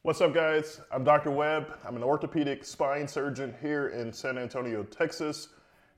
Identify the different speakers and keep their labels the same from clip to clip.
Speaker 1: What's up, guys? I'm Dr. Webb. I'm an orthopedic spine surgeon here in San Antonio, Texas.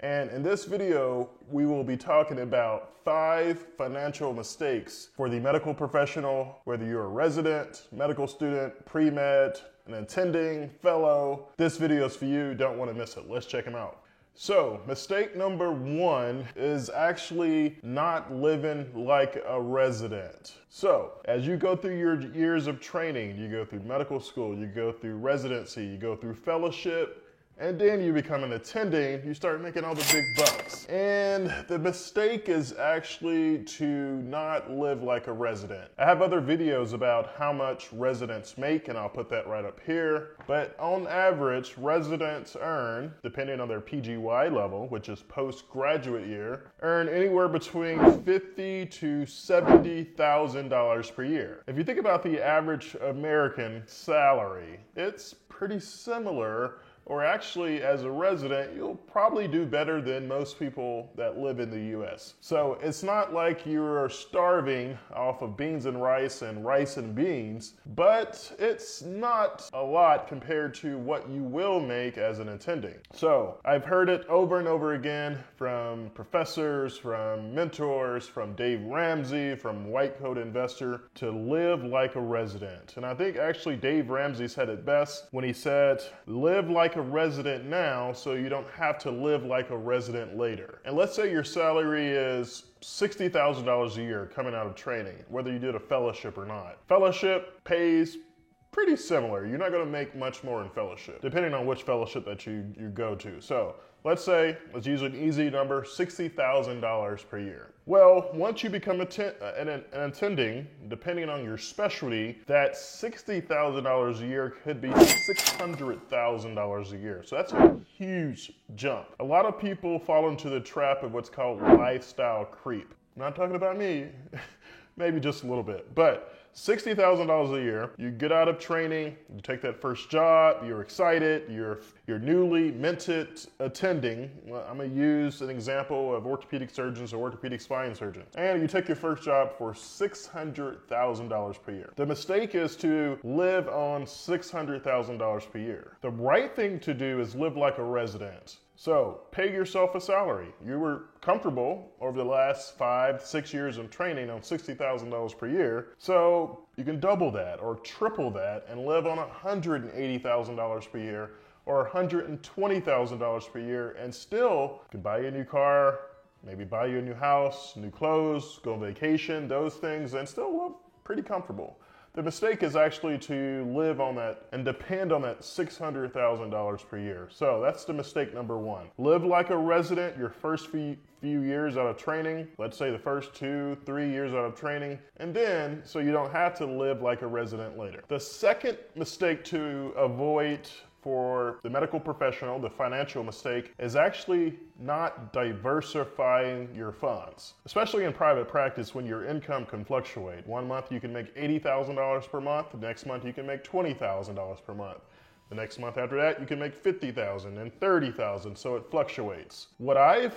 Speaker 1: And in this video, we will be talking about 5 financial mistakes for the medical professional, whether you're a resident, medical student, pre-med, an attending, fellow. This video is for you. Don't want to miss it. Let's check them out. So, mistake number 1 is actually not living like a resident. So, as you go through your years of training, you go through medical school, you go through residency, you go through fellowship, and then you become an attending, you start making all the big bucks. And the mistake is actually to not live like a resident. I have other videos about how much residents make, and I'll put that right up here. But on average, residents earn, depending on their PGY level, which is postgraduate year, earn anywhere between $50,000 to $70,000 per year. If you think about the average American salary, it's pretty similar. Or actually, as a resident, you'll probably do better than most people that live in the US. So it's not like you're starving off of beans and rice and beans, but it's not a lot compared to what you will make as an attending. So I've heard it over and over again from professors, from mentors, from Dave Ramsey, from White Coat Investor, to live like a resident. And I think actually Dave Ramsey said it best when he said, live like a resident now so you don't have to live like a resident later. And let's say your salary is $60,000 a year coming out of training, whether you did a fellowship or not. Fellowship pays pretty similar. You're not going to make much more in fellowship, depending on which fellowship that you go to. So let's use an easy number, $60,000 per year. Well, once you become an attending, depending on your specialty, that $60,000 a year could be $600,000 a year. So that's a huge jump. A lot of people fall into the trap of what's called lifestyle creep. I'm not talking about me, maybe just a little bit, but $60,000 a year, you get out of training, you take that first job, you're excited, you're newly minted attending. Well, I'm gonna use an example of orthopedic surgeons or orthopedic spine surgeons. And you take your first job for $600,000 per year. The mistake is to live on $600,000 per year. The right thing to do is live like a resident. So pay yourself a salary. You were comfortable over the last 5-6 years of training on $60,000 per year. So you can double that or triple that and live on $180,000 per year or $120,000 per year, and still you can buy you a new car, maybe buy you a new house, new clothes, go on vacation, those things, and still live pretty comfortable. The mistake is actually to live on that and depend on that $600,000 per year. So that's the mistake number 1. Live like a resident your first few years out of training, let's say the first 2-3 years out of training, and then so you don't have to live like a resident later. The second mistake to avoid for the medical professional, the financial mistake, is actually not diversifying your funds. Especially in private practice when your income can fluctuate. One month you can make $80,000 per month, the next month you can make $20,000 per month. The next month after that you can make $50,000 and $30,000, so it fluctuates. What I've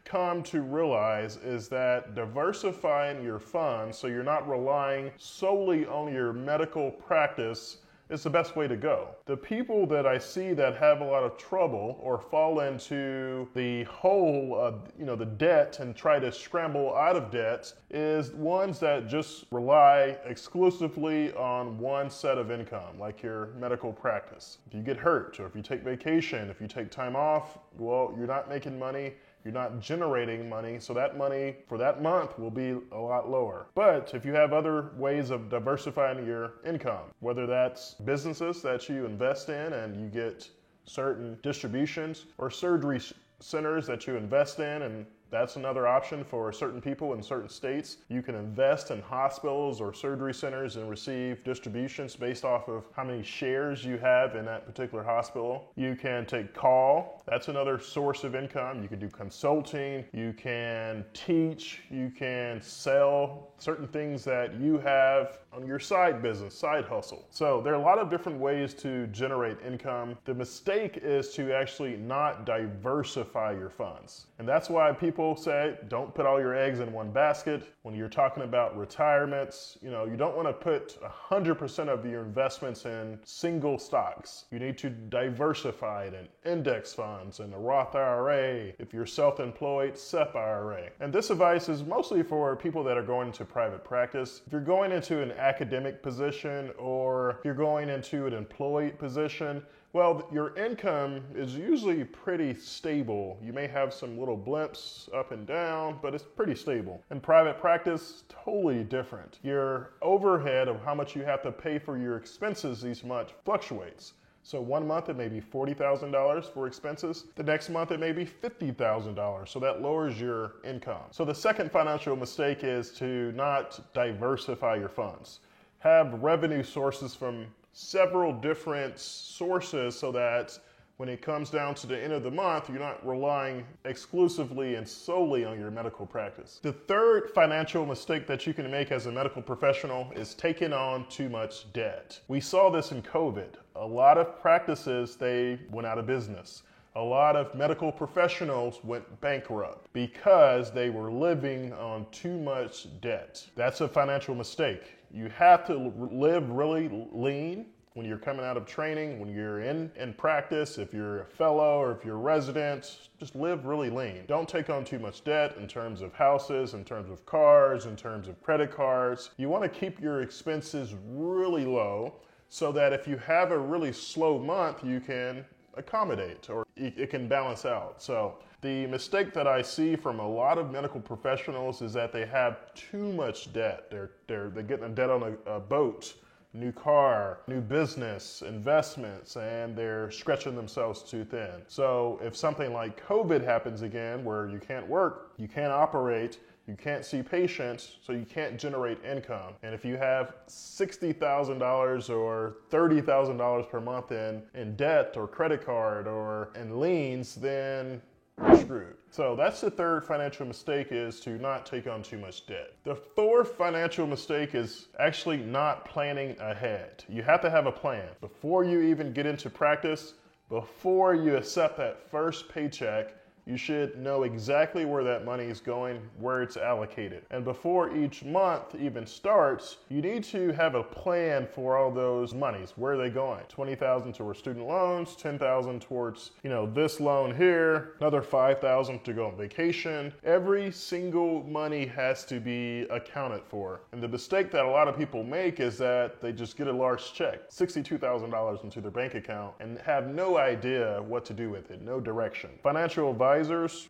Speaker 1: come to realize is that diversifying your funds so you're not relying solely on your medical practice is the best way to go. The people that I see that have a lot of trouble or fall into the hole of, the debt and try to scramble out of debt is ones that just rely exclusively on one set of income, like your medical practice. If you get hurt or if you take vacation, if you take time off, well, you're not making money. You're not generating money, so that money for that month will be a lot lower. But if you have other ways of diversifying your income, whether that's businesses that you invest in and you get certain distributions, or surgery centers that you invest in, and that's another option for certain people in certain states. You can invest in hospitals or surgery centers and receive distributions based off of how many shares you have in that particular hospital. You can take call. That's another source of income. You can do consulting. You can teach. You can sell certain things that you have on your side business, side hustle. So there are a lot of different ways to generate income. The mistake is to actually not diversify your funds. And that's why people people say don't put all your eggs in one basket. When you're talking about retirements, you don't want to put 100% of your investments in single stocks. You need to diversify it in index funds and a Roth IRA. If you're self-employed, SEP IRA. And this advice is mostly for people that are going into private practice. If you're going into an academic position or if you're going into an employed position, well, your income is usually pretty stable. You may have some little blimps up and down, but it's pretty stable. In private practice, totally different. Your overhead of how much you have to pay for your expenses each month fluctuates. So one month it may be $40,000 for expenses. The next month it may be $50,000. So that lowers your income. So the second financial mistake is to not diversify your funds. Have revenue sources from several different sources so that when it comes down to the end of the month, you're not relying exclusively and solely on your medical practice. The third financial mistake that you can make as a medical professional is taking on too much debt. We saw this in COVID. A lot of practices, they went out of business. A lot of medical professionals went bankrupt because they were living on too much debt. That's a financial mistake. You have to live really lean when you're coming out of training, when you're in practice, if you're a fellow or if you're a resident, just live really lean. Don't take on too much debt in terms of houses, in terms of cars, in terms of credit cards. You want to keep your expenses really low so that if you have a really slow month, you can accommodate or it can balance out. So the mistake that I see from a lot of medical professionals is that they have too much debt. They're getting a debt on a boat, new car, new business, investments, and they're stretching themselves too thin. So if something like COVID happens again, where you can't work, you can't operate, you can't see patients, so you can't generate income. And if you have $60,000 or $30,000 per month in debt or credit card or in liens, then you're screwed. So that's the third financial mistake, is to not take on too much debt. The fourth financial mistake is actually not planning ahead. You have to have a plan. Before you even get into practice, before you accept that first paycheck, you should know exactly where that money is going, where it's allocated. And before each month even starts, you need to have a plan for all those monies. Where are they going? $20,000 towards student loans, $10,000 towards, this loan here, another $5,000 to go on vacation. Every single money has to be accounted for. And the mistake that a lot of people make is that they just get a large check, $62,000 into their bank account, and have no idea what to do with it, no direction. Financial advisors,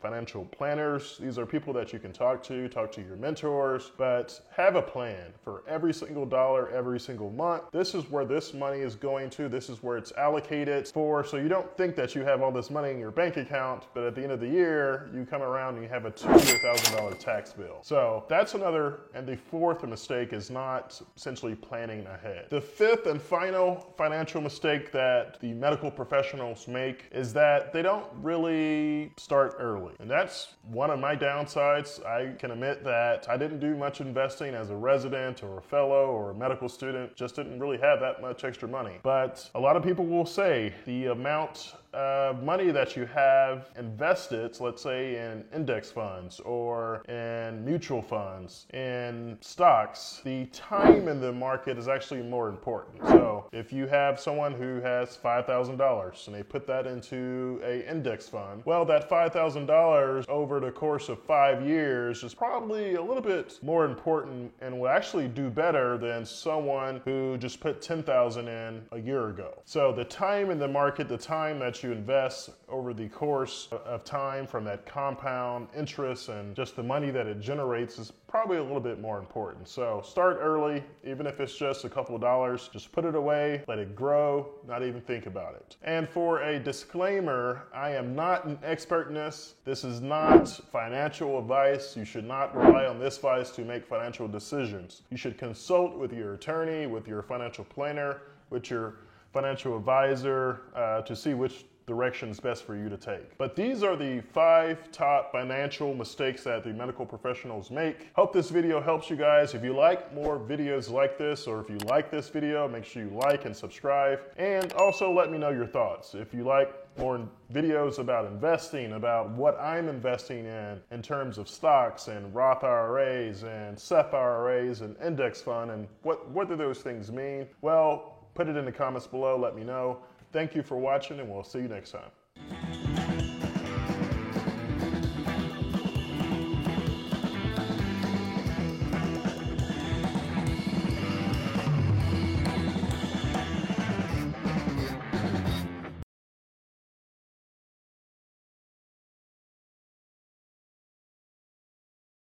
Speaker 1: financial planners, these are people that you can talk to your mentors, but have a plan for every single dollar, every single month. This is where this money is going to, this is where it's allocated for, so you don't think that you have all this money in your bank account, but at the end of the year, you come around and you have a $200,000 tax bill. So that's another, and the fourth mistake is not essentially planning ahead. The fifth and final financial mistake that the medical professionals make is that they don't really start early. And that's one of my downsides. I can admit that I didn't do much investing as a resident or a fellow or a medical student, just didn't really have that much extra money. But a lot of people will say the amount of money that you have invested, let's say in index funds or in mutual funds, in stocks, the time in the market is actually more important. So if you have someone who has $5,000 and they put that into an index fund, well, that $5,000 over the course of 5 years is probably a little bit more important and will actually do better than someone who just put $10,000 in a year ago. So the time in the market, the time that you invest over the course of time from that compound interest and just the money that it generates is probably a little bit more important. So start early, even if it's just a couple of dollars, just put it away, let it grow, not even think about it. And for a disclaimer, I am not an expert in this. This is not financial advice. You should not rely on this advice to make financial decisions. You should consult with your attorney, with your financial planner, with your financial advisor to see which direction is best for you to take. But these are the 5 top financial mistakes that the medical professionals make. Hope this video helps you guys. If you like more videos like this, or if you like this video, make sure you like and subscribe. And also let me know your thoughts. If you like more videos about investing, about what I'm investing in terms of stocks and Roth IRAs and SEP IRAs and index fund, and what do those things mean? Well, put it in the comments below, let me know. Thank you for watching, and we'll see you next time.